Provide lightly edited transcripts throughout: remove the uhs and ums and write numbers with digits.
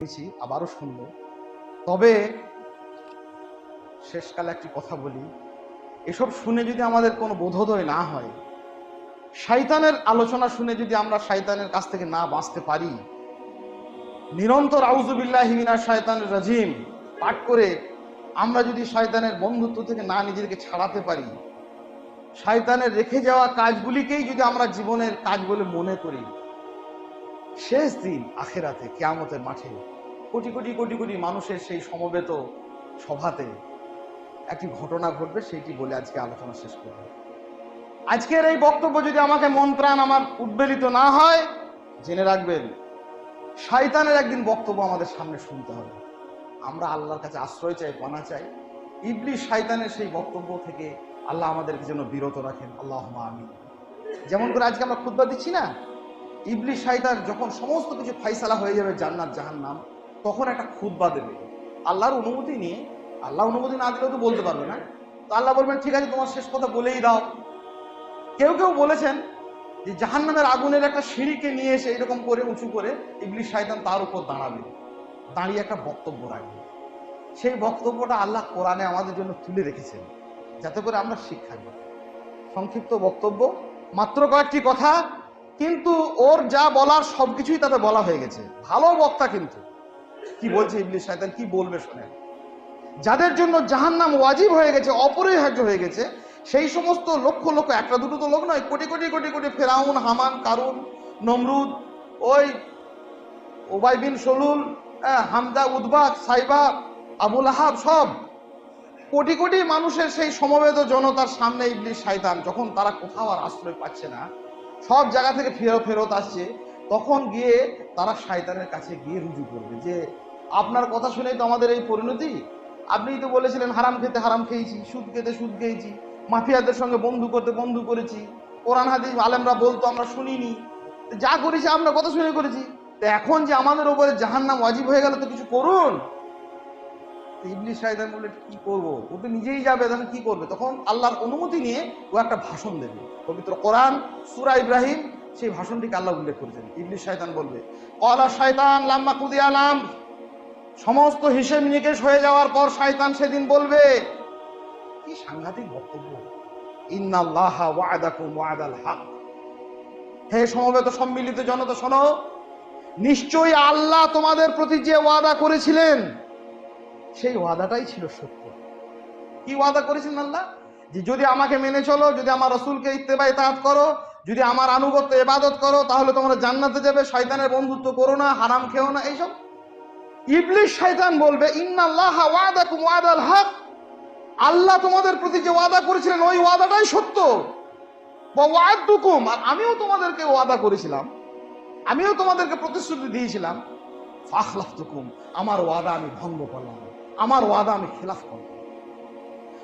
আবারও শুনবো। তবে শেষকালে একটি কথা বলি, এসব শুনে যদি আমাদের কোনো বোধোদয় না হয়, শয়তানের আলোচনা শুনে যদি আমরা শয়তানের কাছ থেকে না বাঁচতে পারি, নিরন্তর আউযু বিল্লাহি মিনাশ শাইতানির রাজিম পাঠ করে আমরা যদি শয়তানের বন্ধুত্ব থেকে না নিজেকে ছাড়াতে পারি, শয়তানের রেখে যাওয়া কাজগুলিকেই যদি আমরা জীবনের কাজ বলে মনে করি, শেষ দিন আখিরাতে কিয়ামতের মাঠে কোটি কোটি কোটি কোটি মানুষের সেই সমবেত সভাতে একটি ঘটনা ঘটবে, সেইটি বলে আজকে আলোচনা শেষ করব। আজকের এই বক্তব্য যদি আমাকে মন প্রাণ আমার উদ্বেলিত না হয়, জেনে রাখবেন শয়তানের একদিন বক্তব্য আমাদের সামনে শুনতে হবে। আমরা আল্লাহর কাছে আশ্রয় চাই, পানা চাই। ইবলিস শয়তানের সেই বক্তব্য থেকে আল্লাহ আমাদেরকে যেন বিরত রাখেন, আল্লাহুম্মা আমিন। যেমন করে আজকে আমরা খুতবা দিচ্ছি না, ইবলিস শয়তান যখন সমস্ত কিছু ফাইসালা হয়ে যাবে, জান্নাত জাহান্নাম, তখন একটা খুতবা দেবে আল্লাহর অনুমতি নিয়ে। আল্লাহ অনুমতি না দিলেও তো বলতে পারবে না, তো আল্লাহ বলবেন ঠিক আছে তোমার শেষ কথা বলেই দাও। কেউ কেউ বলেছেন যে জাহান্নামের আগুনের একটা সিঁড়িকে নিয়ে এসে এরকম করে উঁচু করে ইবলিস শয়তান তার উপর দাঁড়াবে, দাঁড়িয়ে একটা বক্তব্য রাখবে। সেই বক্তব্যটা আল্লাহ কোরআনে আমাদের জন্য তুলে রেখেছেন যাতে করে আমরা শিক্ষা নিই। সংক্ষিপ্ত বক্তব্য, মাত্র কয়েকটি কথা, কিন্তু ওর যা বলার সবকিছুই তাতে বলা হয়ে গেছে। ভালো বক্তা, কিন্তু কি বলছে ইবলিস শয়তান, কি বলবে শোনেন। যাদের জন্য জাহান্নাম ওয়াজিব হয়ে গেছে, অপরিহার্য হয়ে গেছে, সেই সমস্ত লক্ষ লক্ষ, একটা দুটো তো লোক নয়, কোটি কোটি কোটি কোটি ফেরাউন, হামান, কারুন, নমরুদ, ওই উবাই বিন সলুল, হামজা, উদবা, সাইবা, আবুল আহাব, সব কোটি কোটি মানুষের সেই সমবেত জনতার সামনে ইবলিস শয়তান যখন তারা কোথাও আর আশ্রয় পাচ্ছে না, সব জায়গা থেকে ফেরত আসছে, তখন গিয়ে তারা শয়তানের কাছে গিয়ে রুজু করবে যে আপনার কথা শুনেই তো আমাদের এই পরিণতি। আপনিই তো বলেছিলেন হারাম খেতে হারাম খেয়েছি, সুদ খেতে সুদ খেয়েছি, মাফিয়াদের সঙ্গে বন্ধু করতে বন্ধু করেছি, কোরআন হাদিস আলেমরা বলতো আমরা শুনিনি, যা করেছি আমরা কথা শুনে করেছি, তো এখন যে আমাদের উপরে জাহান্নাম ওয়াজিব হয়ে গেল, তো কিছু করুন। ইবলিস শয়তান বলে কি করবো, ও তো নিজেই যাবে, তখন কি করবে? তখন আল্লাহর অনুমতি নিয়ে ও একটা ভাষণ দেবে। পবিত্র কোরআন সূরা ইব্রাহিম সেই ভাষণটিকে আল্লাহ উল্লেখ করেছেন। ইবলিস শয়তান বলবে, ক্বালা শাইতান লাম্মা কুদিয়া আল-আমর, সমস্ত হিসেব নিকেশ হয়ে যাওয়ার পর শয়তান সেদিন বলবে, কি সাংঘাতিক বক্তব্য, ইন্নাল্লাহা ওয়া'দাকুম ওয়া'দাল হক, হে সমবেত সম্মিলিত জনতা শোনো, নিশ্চয়ই আল্লাহ তোমাদের প্রতি যে ওয়াদা করেছিলেন সেই ওয়াদাটাই ছিল সত্য। কি ওয়াদা করেছেন আল্লাহ? যে যদি আমাকে মেনে চলো, যদি আমার রাসূলকে ইত্তেবা ইতাআত করো, যদি আমার আনুগত্য ইবাদত করো, তাহলে তোমরা জান্নাতে যাবে, শয়তানের বন্ধুত্ব করো না, হারাম খেও না, এইসব। ইবলিস শয়তান বলবে, ইন্নাল্লাহা ওয়া'দাকুম ওয়া'দাল হক, আল্লাহ তোমাদের প্রতি যে ওয়াদা করেছিলেন ওই ওয়াদাটাই সত্য। ওয়া ওয়া'আদতুকুম, আর আমিও তোমাদেরকে ওয়াদা করেছিলাম, আমিও তোমাদেরকে প্রতিশ্রুতি দিয়েছিলাম, ফাখলাফতুকুম, আমার ওয়াদা আমি ভঙ্গ করলাম, আমার ওয়াদা আমি খিলাফ করলাম।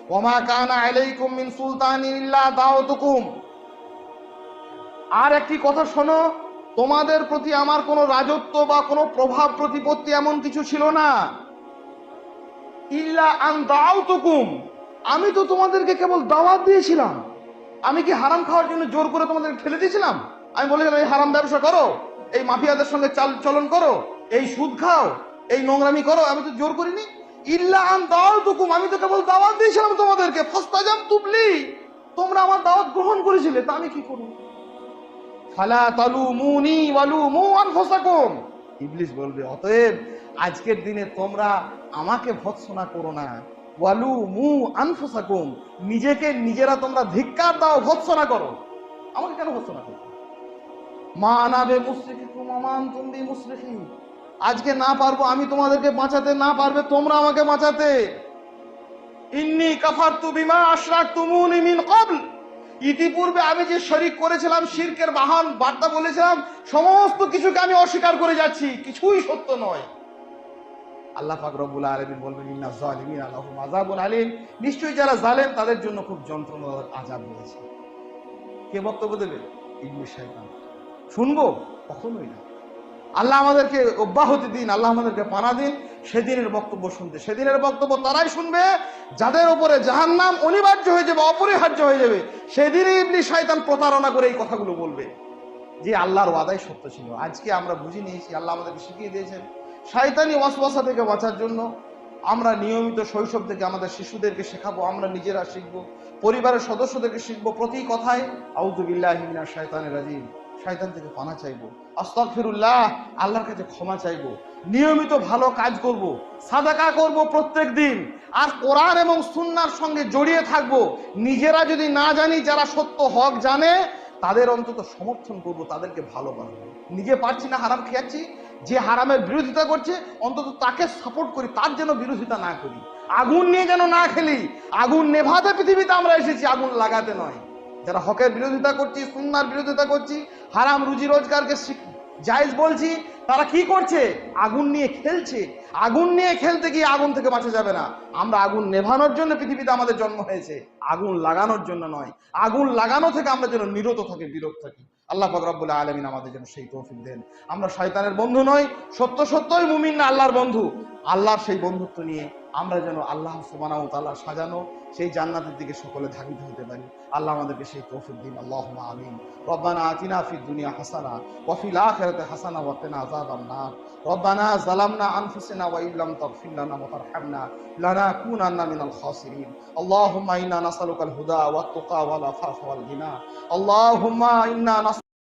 ওয়ামা কানা আলাইকুম মিন সুলতানিন ইল্লা দাওতুকুম, আর একটি কথা শোনো, তোমাদের প্রতি আমার কোনো রাজত্ব বা কোনো প্রভাব প্রতিপত্তি এমন কিছু ছিল না, ইল্লা আন দাওতুকুম, আমি তো তোমাদেরকে কেবল দাওয়াত দিয়েছিলাম। আমি কি হারাম খাওয়ার জন্য জোর করে তোমাদেরকে ঠেলে দিয়েছিলাম? আমি বলেছিলাম এই হারাম ব্যবসা করো, এই মাফিয়াদের সঙ্গে চলন করো, এই সুদ খাও, এই নোংরামি করো, আমি তো জোর করিনি। ইল্লা আন দাওতুকুম, আমি তো কেবল দাওয়াত দিয়েছিলাম তোমাদেরকে, ফাস্তাজাবতুম লি, তোমরা আমার দাওয়াত গ্রহণ করেছিলে, তা আমি কি করব? ফালা তালুমুনি ওয়ালুমু আনফুসাকুম, ইবলিস বলবে অতএব আজকের দিনে তোমরা আমাকে ভৎসনা করো না, ওয়ালুমু আনফুসাকুম, নিজেকে নিজেরা তোমরা ধিক্কার দাও, ভৎসনা করো, আমাকে কেন ভৎসনা করো? মা আনা বিমুসরিখিকুম ওয়া মা আনতুম বিমুসরিখি, আজকে না পারবো আমি তোমাদেরকে বাঁচাতে, না পারবে তোমরা আমাকে বাঁচাতে। ইন্নী কাফারতু বিমা আশরাকতুমুনি মিন ক্বাবল, ইতিপূর্বে আমি যে শরীক করেছিলাম, শিরকের বাহন বার্তা বলেছিলাম, সমস্ত কিছুকে আমি অস্বীকার করে যাচ্ছি, কিছুই সত্য নয়। আল্লাহ পাক রব্বুল আলামিন বলবেন, ইন্নাজ জালিমিনা লাহুম আযাবুন আলীম, নিশ্চয়ই যারা জালেম তাদের জন্য খুব যন্ত্রণাদায়ক আযাব রয়েছে। কে বক্তব্য দেবে? ইবলিস শয়তান। শুনবো? কখনোই না। আল্লাহ আমাদেরকে অব্যাহতি দিন, আল্লাহ আমাদেরকে পানা দিন সেদিনের বক্তব্য শুনতে। সেদিনের বক্তব্য তারাই শুনবে যাদের উপরে জাহান্নাম অনিবার্য হয়ে যাবে, অপরিহার্য হয়ে যাবে। সেদিনই ইবলিস শয়তান প্রতারণা করে এই কথাগুলো বলবে যে আল্লাহর ওয়াদাই সত্য ছিল। আজকে আমরা বুঝে নিয়েছি, আল্লাহ আমাদেরকে শিখিয়ে দিয়েছেন শয়তানি ওয়াসওয়াসা থেকে বাঁচার জন্য আমরা নিয়মিত শৈশব থেকে আমাদের শিশুদেরকে শেখাবো, আমরা নিজেরা শিখবো, পরিবারের সদস্যদেরকে শিখবো, প্রতি কথায় আউযু বিল্লাহি মিনাশ শাইতানির রাজিম, শয়তান থেকে পানা চাইবো, আস্তাগফিরুল্লাহ, আল্লাহর কাছে ক্ষমা চাইবো, নিয়মিত ভালো কাজ করব, সাদাকা করব প্রত্যেক দিন, আর কোরআন এবং সুন্নাহর সঙ্গে জড়িয়ে থাকবো। নিজেরা যদি না জানি, যারা সত্য হক জানে তাদের অন্তত সমর্থন করব, তাদেরকে ভালোবাসবো। নিজে পারছি না, হারাম খেয়াচ্ছি, যে হারামের বিরোধিতা করছে অন্তত তাকে সাপোর্ট করি, তার যেন বিরোধিতা না করি। আগুন নিয়ে যেন না খেলি। আগুন নেভাতে পৃথিবীতে আমরা এসেছি, আগুন লাগাতে নয়। যারা হকের বিরোধিতা করছি, সুন্নাহর বিরোধিতা করছি, হারাম রুজি রোজগারকে জায়েজ বলছি, তারা কি করছে? আগুন নিয়ে খেলছে। আগুন নিয়ে খেলতে গিয়ে আগুন থেকে বাঁচা যাবে না। আমরা আগুন নেভানোর জন্য পৃথিবীতে আমাদের জন্ম হয়েছে, আগুন লাগানোর জন্য নয়। আগুন লাগানো থেকে আমরা যেন বিরত থাকি। আল্লাহ পাক রব্বুল আলামিন আমাদের যেন সেই তৌফিক দেন। আমরা শয়তানের বন্ধু নই, সত্যই মুমিন না আল্লাহর বন্ধু। আল্লাহর সেই বন্ধুত্ব নিয়ে আমরা যেন আল্লাহ সুবহানাহু ওয়া তাআলা সাজানো সেই জান্নাতের দিকে সকলে ধাবিত হতে পারি। আল্লাহ আমাদেরকে সেই তৌফিক দিন। আল্লাহুম্মা আমিন। রব্বানা আতিনা ফিদ দুনিয়া হাসানা ওয়া ফিল আখিরাতি হাসানা ওয়া কিনা আযাবান নার। রব্বানা যালামনা আনফুসানা ওয়া ইল্লাম তাগফির লানা ওয়া তারহামনা লানাকুনান্না মিনাল খাসিরিন। আল্লাহুম্মা ইন্না নাসআলুকাল হুদা ওয়াত তুকা ওয়াল আফাফা ওয়াল গিনা। আল্লাহুম্মা ইন্না